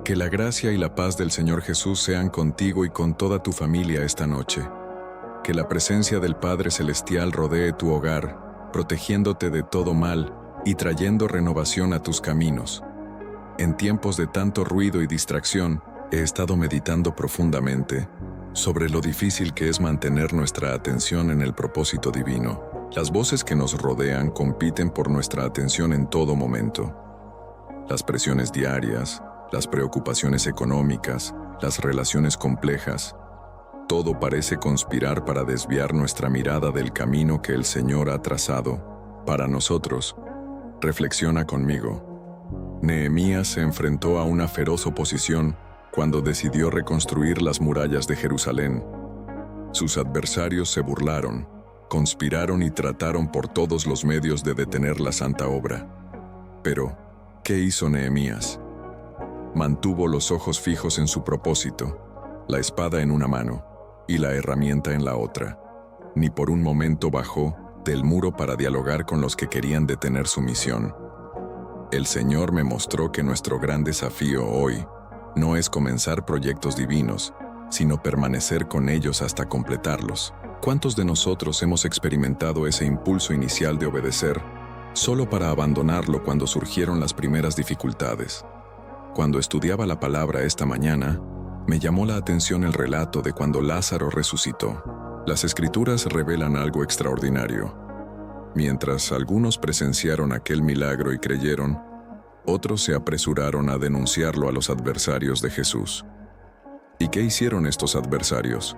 Que la gracia y la paz del Señor Jesús sean contigo y con toda tu familia esta noche. Que la presencia del Padre Celestial rodee tu hogar, protegiéndote de todo mal y trayendo renovación a tus caminos. En tiempos de tanto ruido y distracción, he estado meditando profundamente sobre lo difícil que es mantener nuestra atención en el propósito divino. Las voces que nos rodean compiten por nuestra atención en todo momento. Las presiones diarias, las preocupaciones económicas, las relaciones complejas, todo parece conspirar para desviar nuestra mirada del camino que el Señor ha trazado para nosotros. Reflexiona conmigo. Nehemías se enfrentó a una feroz oposición cuando decidió reconstruir las murallas de Jerusalén. Sus adversarios se burlaron, conspiraron y trataron por todos los medios de detener la santa obra. Pero, ¿qué hizo Nehemías? Mantuvo los ojos fijos en su propósito, la espada en una mano y la herramienta en la otra. Ni por un momento bajó del muro para dialogar con los que querían detener su misión. El Señor me mostró que nuestro gran desafío hoy no es comenzar proyectos divinos, sino permanecer con ellos hasta completarlos. ¿Cuántos de nosotros hemos experimentado ese impulso inicial de obedecer, solo para abandonarlo cuando surgieron las primeras dificultades? Cuando estudiaba la palabra esta mañana, me llamó la atención el relato de cuando Lázaro resucitó. Las Escrituras revelan algo extraordinario. Mientras algunos presenciaron aquel milagro y creyeron, otros se apresuraron a denunciarlo a los adversarios de Jesús. ¿Y qué hicieron estos adversarios?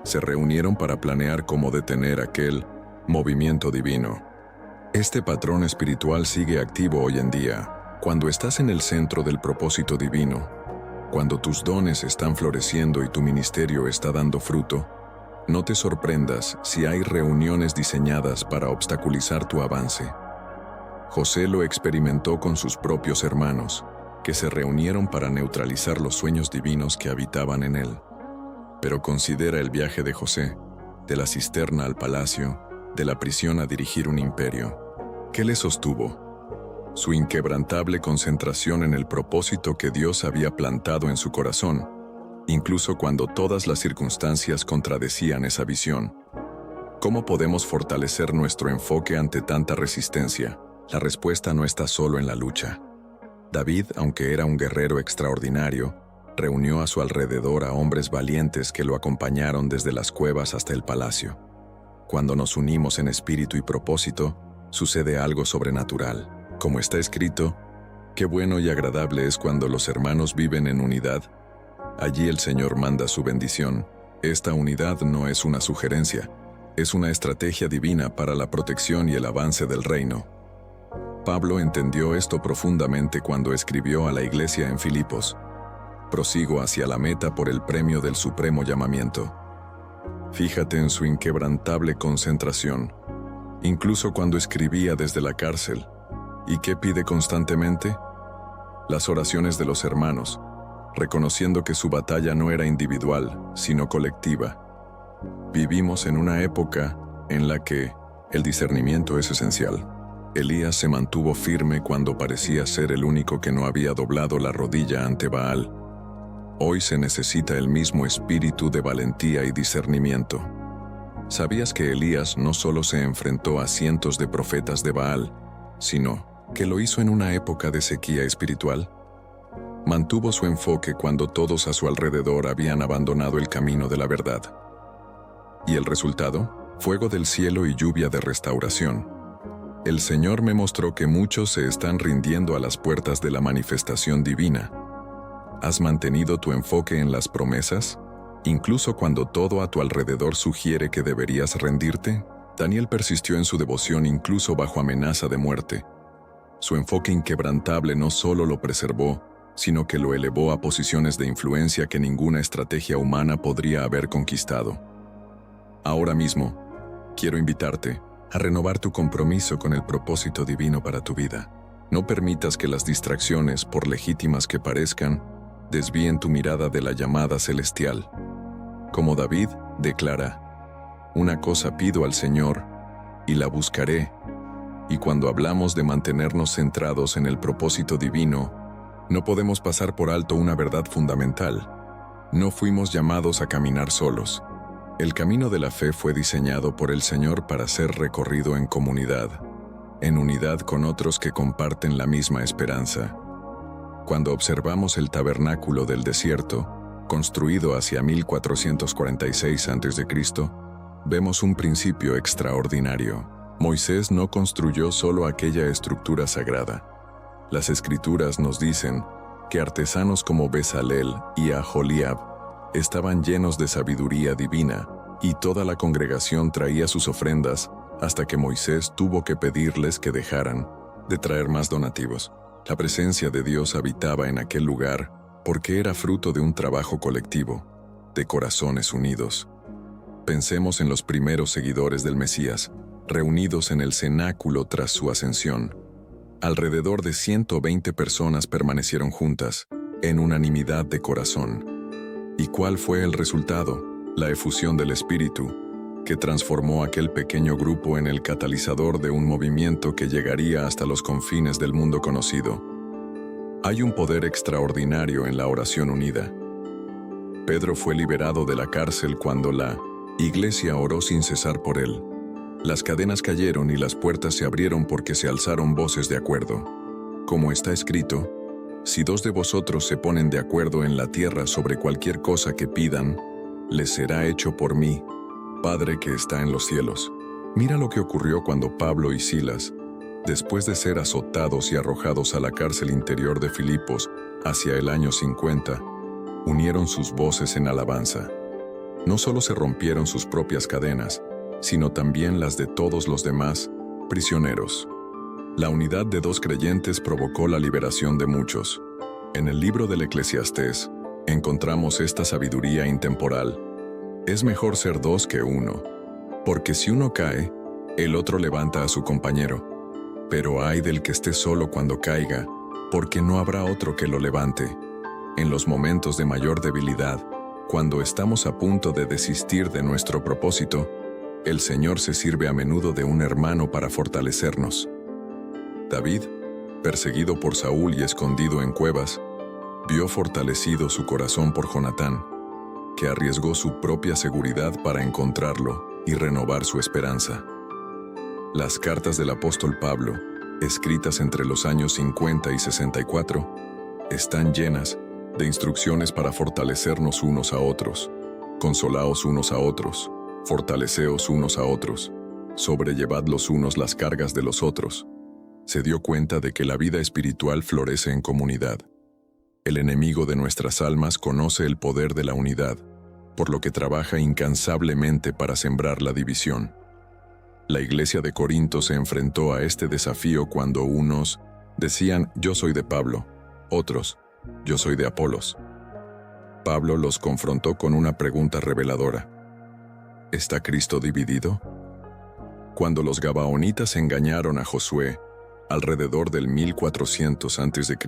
Se reunieron para planear cómo detener aquel movimiento divino. Este patrón espiritual sigue activo hoy en día. Cuando estás en el centro del propósito divino, cuando tus dones están floreciendo y tu ministerio está dando fruto, no te sorprendas si hay reuniones diseñadas para obstaculizar tu avance. José lo experimentó con sus propios hermanos, que se reunieron para neutralizar los sueños divinos que habitaban en él. Pero considera el viaje de José, de la cisterna al palacio, de la prisión a dirigir un imperio. ¿Qué le sostuvo? Su inquebrantable concentración en el propósito que Dios había plantado en su corazón, incluso cuando todas las circunstancias contradecían esa visión. ¿Cómo podemos fortalecer nuestro enfoque ante tanta resistencia? La respuesta no está solo en la lucha. David, aunque era un guerrero extraordinario, reunió a su alrededor a hombres valientes que lo acompañaron desde las cuevas hasta el palacio. Cuando nos unimos en espíritu y propósito, sucede algo sobrenatural. Como está escrito, qué bueno y agradable es cuando los hermanos viven en unidad. Allí el Señor manda su bendición. Esta unidad no es una sugerencia, es una estrategia divina para la protección y el avance del reino. Pablo entendió esto profundamente cuando escribió a la iglesia en Filipos: prosigo hacia la meta por el premio del supremo llamamiento. Fíjate en su inquebrantable concentración, incluso cuando escribía desde la cárcel. ¿Y qué pide constantemente? Las oraciones de los hermanos, reconociendo que su batalla no era individual, sino colectiva. Vivimos en una época en la que el discernimiento es esencial. Elías se mantuvo firme cuando parecía ser el único que no había doblado la rodilla ante Baal. Hoy se necesita el mismo espíritu de valentía y discernimiento. ¿Sabías que Elías no solo se enfrentó a cientos de profetas de Baal, sino que lo hizo en una época de sequía espiritual? Mantuvo su enfoque cuando todos a su alrededor habían abandonado el camino de la verdad. ¿Y el resultado? Fuego del cielo y lluvia de restauración. El Señor me mostró que muchos se están rindiendo a las puertas de la manifestación divina. ¿Has mantenido tu enfoque en las promesas, incluso cuando todo a tu alrededor sugiere que deberías rendirte? Daniel persistió en su devoción incluso bajo amenaza de muerte. Su enfoque inquebrantable no solo lo preservó, sino que lo elevó a posiciones de influencia que ninguna estrategia humana podría haber conquistado. Ahora mismo, quiero invitarte a renovar tu compromiso con el propósito divino para tu vida. No permitas que las distracciones, por legítimas que parezcan, desvíen tu mirada de la llamada celestial. Como David declara: una cosa pido al Señor, y la buscaré. Y cuando hablamos de mantenernos centrados en el propósito divino, No podemos pasar por alto una verdad fundamental. No fuimos llamados a caminar solos. El camino de la fe fue diseñado por el Señor para ser recorrido en comunidad, en unidad con otros que comparten la misma esperanza. Cuando observamos el tabernáculo del desierto, construido hacia 1446 a.C., vemos un principio extraordinario. Moisés no construyó solo aquella estructura sagrada. Las Escrituras nos dicen que artesanos como Bezalel y Aholiab estaban llenos de sabiduría divina, y toda la congregación traía sus ofrendas hasta que Moisés tuvo que pedirles que dejaran de traer más donativos. La presencia de Dios habitaba en aquel lugar porque era fruto de un trabajo colectivo, de corazones unidos. Pensemos en los primeros seguidores del Mesías, reunidos en el cenáculo tras su ascensión. Alrededor de 120 personas permanecieron juntas, en unanimidad de corazón. ¿Y cuál fue el resultado? La efusión del Espíritu, que transformó aquel pequeño grupo en el catalizador de un movimiento que llegaría hasta los confines del mundo conocido. Hay un poder extraordinario en la oración unida. Pedro fue liberado de la cárcel cuando la iglesia oró sin cesar por él. Las cadenas cayeron y las puertas se abrieron porque se alzaron voces de acuerdo. Como está escrito, si 2 de vosotros se ponen de acuerdo en la tierra sobre cualquier cosa que pidan, les será hecho por mí, Padre que está en los cielos. Mira lo que ocurrió cuando Pablo y Silas, después de ser azotados y arrojados a la cárcel interior de Filipos hacia el año 50, unieron sus voces en alabanza. No solo se rompieron sus propias cadenas, sino también las de todos los demás prisioneros. La unidad de 2 creyentes provocó la liberación de muchos. En el libro del Eclesiastés encontramos esta sabiduría intemporal. Es mejor ser 2 que 1, porque si uno cae, el otro levanta a su compañero. Pero ay del que esté solo cuando caiga, porque no habrá otro que lo levante. En los momentos de mayor debilidad, cuando estamos a punto de desistir de nuestro propósito, el Señor se sirve a menudo de un hermano para fortalecernos. David, perseguido por Saúl y escondido en cuevas, vio fortalecido su corazón por Jonatán, que arriesgó su propia seguridad para encontrarlo y renovar su esperanza. Las cartas del apóstol Pablo, escritas entre los años 50 y 64, están llenas de instrucciones para fortalecernos unos a otros. Consolaos unos a otros, fortaleceos unos a otros, sobrellevad los unos las cargas de los otros. Se dio cuenta de que la vida espiritual florece en comunidad. El enemigo de nuestras almas conoce el poder de la unidad, por lo que trabaja incansablemente para sembrar la división. La iglesia de Corinto se enfrentó a este desafío cuando unos decían, yo soy de Pablo, otros, yo soy de Apolos. Pablo los confrontó con una pregunta reveladora. ¿Está Cristo dividido? Cuando los gabaonitas engañaron a Josué, alrededor del 1400 a.C.,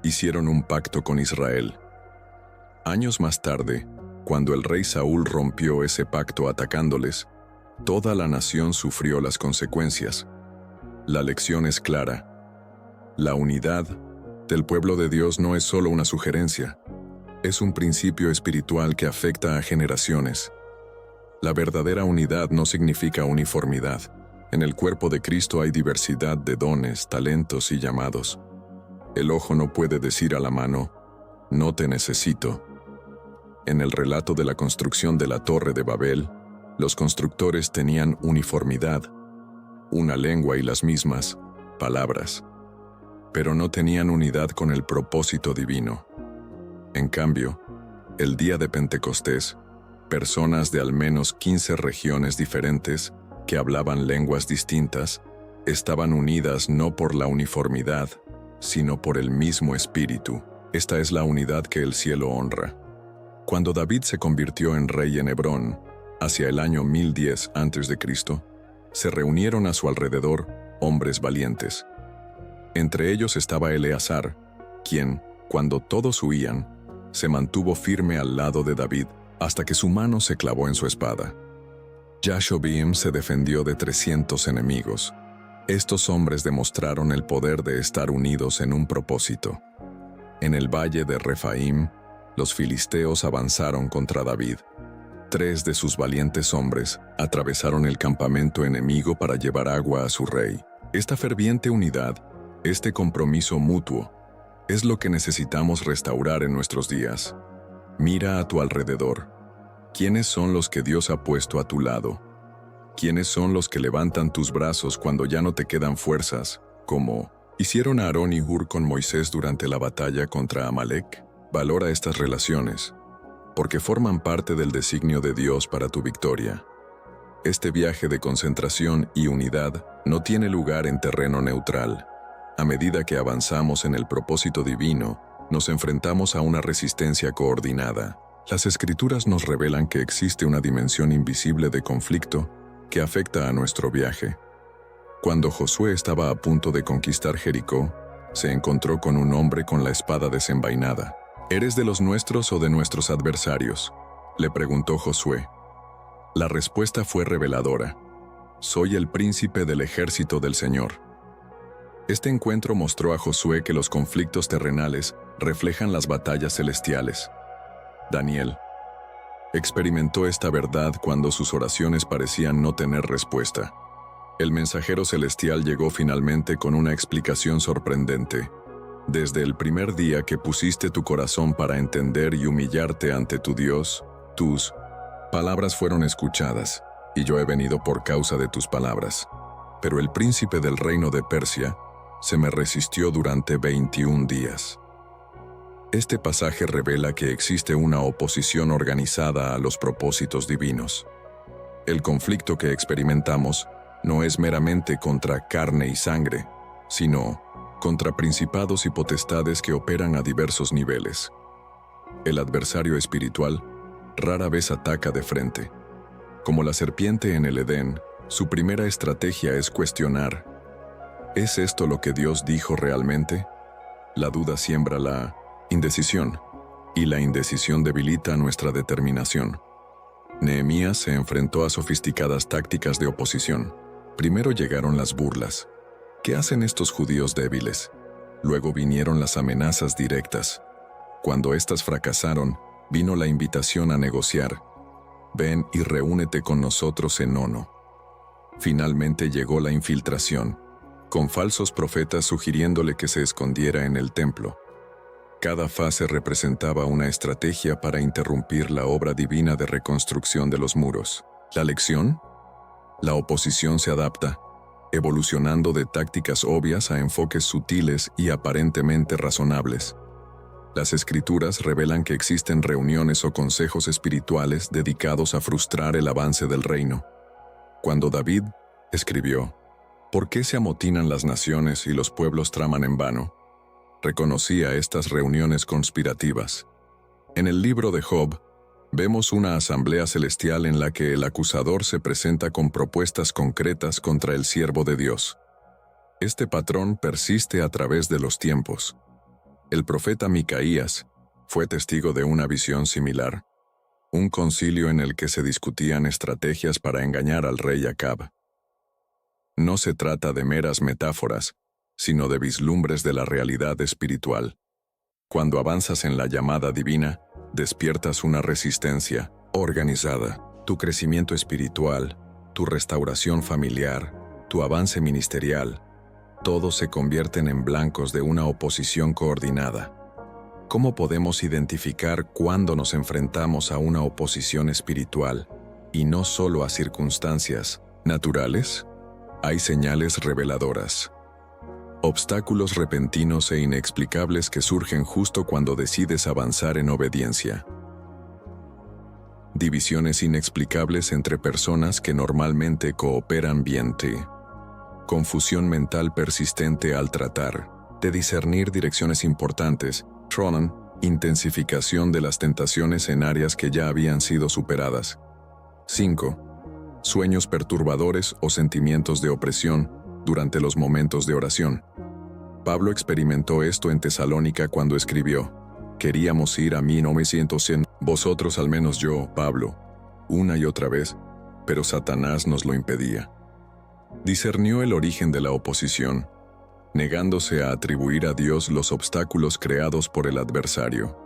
hicieron un pacto con Israel. Años más tarde, cuando el rey Saúl rompió ese pacto atacándoles, toda la nación sufrió las consecuencias. La lección es clara. La unidad del pueblo de Dios no es solo una sugerencia, es un principio espiritual que afecta a generaciones. La verdadera unidad no significa uniformidad. En el cuerpo de Cristo hay diversidad de dones, talentos y llamados. El ojo no puede decir a la mano, no te necesito. En el relato de la construcción de la Torre de Babel, los constructores tenían uniformidad, una lengua y las mismas palabras, pero no tenían unidad con el propósito divino. En cambio, el día de Pentecostés, personas de al menos 15 regiones diferentes, que hablaban lenguas distintas, estaban unidas no por la uniformidad, sino por el mismo Espíritu. Esta es la unidad que el cielo honra. Cuando David se convirtió en rey en Hebrón, hacia el año 1010 a.C., se reunieron a su alrededor hombres valientes. Entre ellos estaba Eleazar, quien, cuando todos huían, se mantuvo firme al lado de David hasta que su mano se clavó en su espada. Yashobim se defendió de 300 enemigos. Estos hombres demostraron el poder de estar unidos en un propósito. En el valle de Refaim, los filisteos avanzaron contra David. 3 de sus valientes hombres atravesaron el campamento enemigo para llevar agua a su rey. Esta ferviente unidad, este compromiso mutuo, es lo que necesitamos restaurar en nuestros días. Mira a tu alrededor. ¿Quiénes son los que Dios ha puesto a tu lado? ¿Quiénes son los que levantan tus brazos cuando ya no te quedan fuerzas, como hicieron Aarón y Hur con Moisés durante la batalla contra Amalek? Valora estas relaciones, porque forman parte del designio de Dios para tu victoria. Este viaje de concentración y unidad no tiene lugar en terreno neutral. A medida que avanzamos en el propósito divino, nos enfrentamos a una resistencia coordinada. Las Escrituras nos revelan que existe una dimensión invisible de conflicto que afecta a nuestro viaje. Cuando Josué estaba a punto de conquistar Jericó, se encontró con un hombre con la espada desenvainada. ¿Eres de los nuestros o de nuestros adversarios?, le preguntó Josué. La respuesta fue reveladora. Soy el príncipe del ejército del Señor. Este encuentro mostró a Josué que los conflictos terrenales reflejan las batallas celestiales. Daniel experimentó esta verdad cuando sus oraciones parecían no tener respuesta. El mensajero celestial llegó finalmente con una explicación sorprendente. Desde el primer día que pusiste tu corazón para entender y humillarte ante tu Dios, tus palabras fueron escuchadas, y yo he venido por causa de tus palabras. Pero el príncipe del reino de Persia se me resistió durante 21 días. Este pasaje revela que existe una oposición organizada a los propósitos divinos. El conflicto que experimentamos no es meramente contra carne y sangre, sino contra principados y potestades que operan a diversos niveles. El adversario espiritual rara vez ataca de frente. Como la serpiente en el Edén, su primera estrategia es cuestionar: ¿es esto lo que Dios dijo realmente? La duda siembra la indecisión, y la indecisión debilita nuestra determinación. Nehemías se enfrentó a sofisticadas tácticas de oposición. Primero llegaron las burlas. ¿Qué hacen estos judíos débiles? Luego vinieron las amenazas directas. Cuando éstas fracasaron, vino la invitación a negociar. Ven y reúnete con nosotros en Ono. Finalmente llegó la infiltración, con falsos profetas sugiriéndole que se escondiera en el templo. Cada fase representaba una estrategia para interrumpir la obra divina de reconstrucción de los muros. ¿La lección? La oposición se adapta, evolucionando de tácticas obvias a enfoques sutiles y aparentemente razonables. Las Escrituras revelan que existen reuniones o consejos espirituales dedicados a frustrar el avance del reino. Cuando David escribió: ¿Por qué se amotinan las naciones y los pueblos traman en vano?, reconocía estas reuniones conspirativas. En el libro de Job, vemos una asamblea celestial en la que el acusador se presenta con propuestas concretas contra el siervo de Dios. Este patrón persiste a través de los tiempos. El profeta Micaías fue testigo de una visión similar, un concilio en el que se discutían estrategias para engañar al rey Acab. No se trata de meras metáforas, sino de vislumbres de la realidad espiritual. Cuando avanzas en la llamada divina, despiertas una resistencia organizada. Tu crecimiento espiritual, tu restauración familiar, tu avance ministerial, todos se convierten en blancos de una oposición coordinada. ¿Cómo podemos identificar cuándo nos enfrentamos a una oposición espiritual y no solo a circunstancias naturales? Hay señales reveladoras. Obstáculos repentinos e inexplicables que surgen justo cuando decides avanzar en obediencia. Divisiones inexplicables entre personas que normalmente cooperan bien. Confusión mental persistente al tratar de discernir direcciones importantes. Intensificación de las tentaciones en áreas que ya habían sido superadas. 5. Sueños perturbadores o sentimientos de opresión durante los momentos de oración. Pablo experimentó esto en Tesalónica cuando escribió: Queríamos ir a 1900, vosotros al menos yo, Pablo, una y otra vez, pero Satanás nos lo impedía. Discernió el origen de la oposición. negándose a atribuir a Dios los obstáculos creados por el adversario.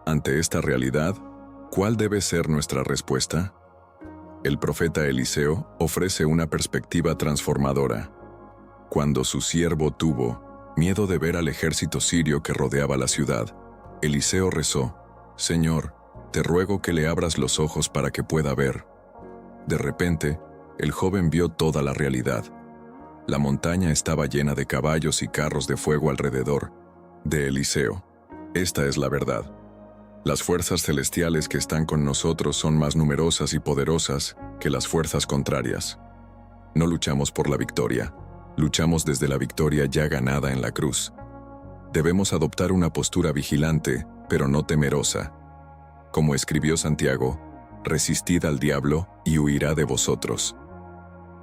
Ante esta realidad, ¿cuál debe ser nuestra respuesta? El profeta Eliseo ofrece una perspectiva transformadora. Cuando su siervo tuvo miedo de ver al ejército sirio que rodeaba la ciudad, Eliseo rezó: «Señor, te ruego que le abras los ojos para que pueda ver». De repente, el joven vio toda la realidad. La montaña estaba llena de caballos y carros de fuego alrededor de Eliseo. Esta es la verdad. Las fuerzas celestiales que están con nosotros son más numerosas y poderosas que las fuerzas contrarias. No luchamos por la victoria, luchamos desde la victoria ya ganada en la cruz. Debemos adoptar una postura vigilante, pero no temerosa. Como escribió Santiago, resistid al diablo y huirá de vosotros.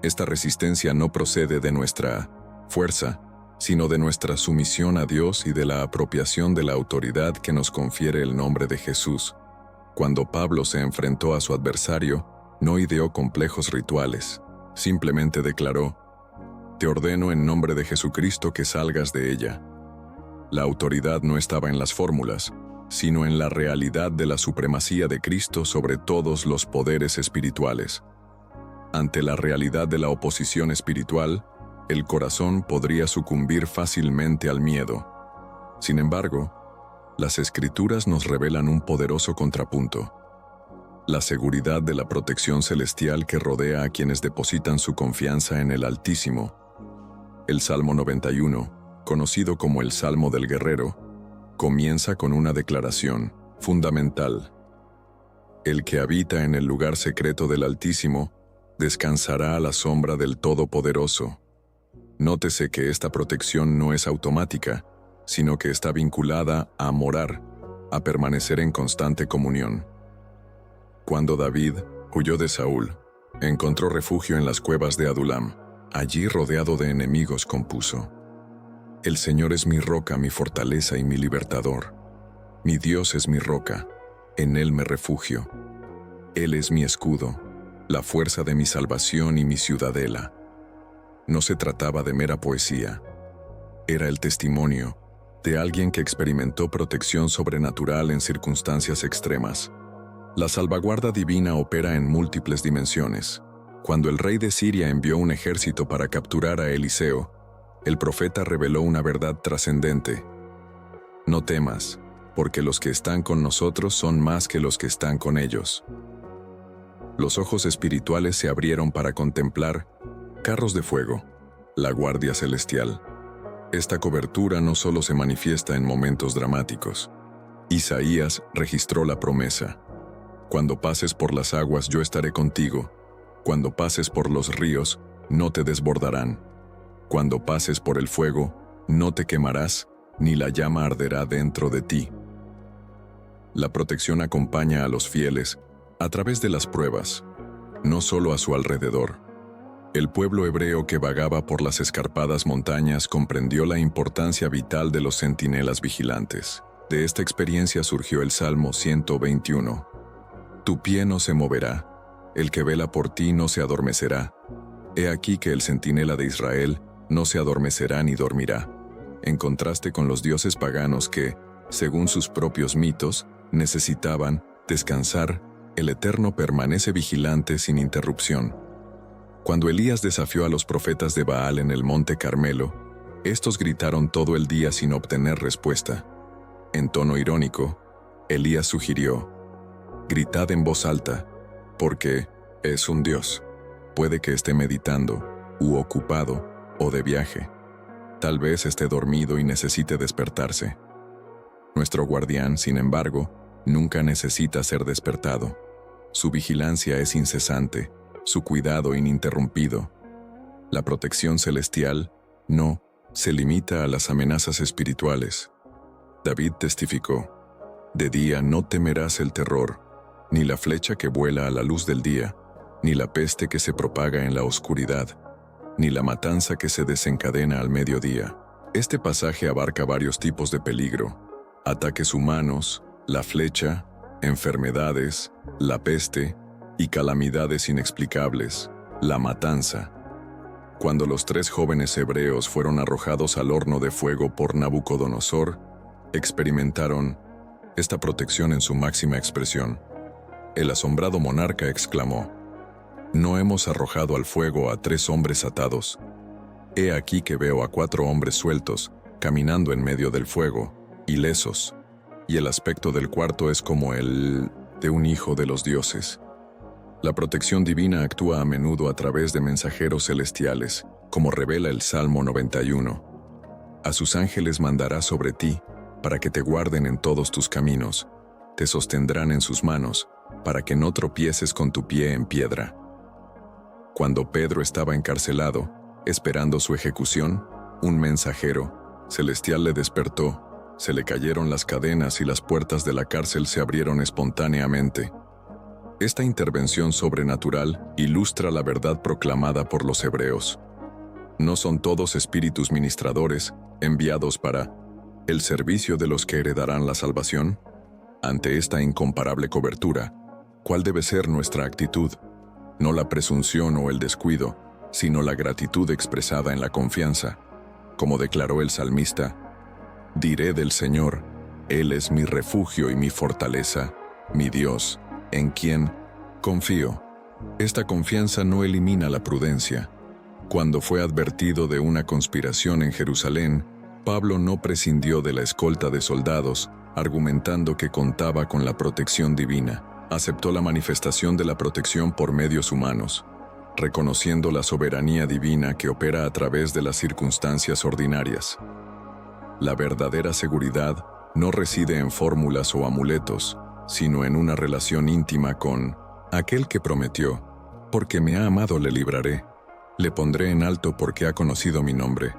Esta resistencia no procede de nuestra fuerza, sino de nuestra sumisión a Dios y de la apropiación de la autoridad que nos confiere el nombre de Jesús. Cuando Pablo se enfrentó a su adversario, no ideó complejos rituales, simplemente declaró: «Te ordeno en nombre de Jesucristo que salgas de ella». La autoridad no estaba en las fórmulas, sino en la realidad de la supremacía de Cristo sobre todos los poderes espirituales. Ante la realidad de la oposición espiritual, el corazón podría sucumbir fácilmente al miedo. Sin embargo, las Escrituras nos revelan un poderoso contrapunto: la seguridad de la protección celestial que rodea a quienes depositan su confianza en el Altísimo. El Salmo 91, conocido como el Salmo del Guerrero, comienza con una declaración fundamental: «El que habita en el lugar secreto del Altísimo descansará a la sombra del Todopoderoso». Nótese que esta protección no es automática, sino que está vinculada a morar, a permanecer en constante comunión. Cuando David huyó de Saúl, encontró refugio en las cuevas de Adulam. Allí, rodeado de enemigos, compuso: «El Señor es mi roca, mi fortaleza y mi libertador. Mi Dios es mi roca, en Él me refugio. Él es mi escudo, la fuerza de mi salvación y mi ciudadela». No se trataba de mera poesía. Era el testimonio de alguien que experimentó protección sobrenatural en circunstancias extremas. La salvaguarda divina opera en múltiples dimensiones. Cuando el rey de Siria envió un ejército para capturar a Eliseo, el profeta reveló una verdad trascendente: «No temas, porque los que están con nosotros son más que los que están con ellos». Los ojos espirituales se abrieron para contemplar carros de fuego, la guardia celestial. Esta cobertura no solo se manifiesta en momentos dramáticos. Isaías registró la promesa: «Cuando pases por las aguas, yo estaré contigo. Cuando pases por los ríos, no te desbordarán. Cuando pases por el fuego, no te quemarás, ni la llama arderá dentro de ti». La protección acompaña a los fieles a través de las pruebas, no solo a su alrededor. El pueblo hebreo que vagaba por las escarpadas montañas comprendió la importancia vital de los centinelas vigilantes. De esta experiencia surgió el Salmo 121. «Tu pie no se moverá, el que vela por ti no se adormecerá. He aquí que el centinela de Israel no se adormecerá ni dormirá». En contraste con los dioses paganos que, según sus propios mitos, necesitaban descansar, el Eterno permanece vigilante sin interrupción. Cuando Elías desafió a los profetas de Baal en el monte Carmelo, estos gritaron todo el día sin obtener respuesta. En tono irónico, Elías sugirió: «Gritad en voz alta, porque es un Dios. Puede que esté meditando, u ocupado, o de viaje. Tal vez esté dormido y necesite despertarse». Nuestro guardián, sin embargo, nunca necesita ser despertado. Su vigilancia es incesante, su cuidado ininterrumpido. La protección celestial no se limita a las amenazas espirituales. David testificó: «De día no temerás el terror, ni la flecha que vuela a la luz del día, ni la peste que se propaga en la oscuridad, ni la matanza que se desencadena al mediodía». Este pasaje abarca varios tipos de peligro: ataques humanos, la flecha, enfermedades, la peste y calamidades inexplicables, la matanza. Cuando los 3 jóvenes hebreos fueron arrojados al horno de fuego por Nabucodonosor, experimentaron esta protección en su máxima expresión. El asombrado monarca exclamó: «No hemos arrojado al fuego a 3 hombres atados. He aquí que veo a 4 hombres sueltos, caminando en medio del fuego, ilesos, y el aspecto del cuarto es como el de un hijo de los dioses». La protección divina actúa a menudo a través de mensajeros celestiales, como revela el Salmo 91. A sus ángeles mandará sobre ti, para que te guarden en todos tus caminos, te sostendrán en sus manos, para que no tropieces con tu pie en piedra. Cuando Pedro estaba encarcelado, esperando su ejecución, un mensajero celestial le despertó, se le cayeron las cadenas y las puertas de la cárcel se abrieron espontáneamente. Esta intervención sobrenatural ilustra la verdad proclamada por los hebreos. No son todos espíritus ministradores enviados para el servicio de los que heredarán la salvación. Ante esta incomparable cobertura, ¿cuál debe ser nuestra actitud? No la presunción o el descuido, sino la gratitud expresada en la confianza. Como declaró el salmista: «Diré del Señor, Él es mi refugio y mi fortaleza, mi Dios, en quien confío». Esta confianza no elimina la prudencia. Cuando fue advertido de una conspiración en Jerusalén, Pablo no prescindió de la escolta de soldados, argumentando que contaba con la protección divina. Aceptó la manifestación de la protección por medios humanos, reconociendo la soberanía divina que opera a través de las circunstancias ordinarias. La verdadera seguridad no reside en fórmulas o amuletos, sino en una relación íntima con aquel que prometió: «Porque me ha amado le libraré, le pondré en alto porque ha conocido mi nombre».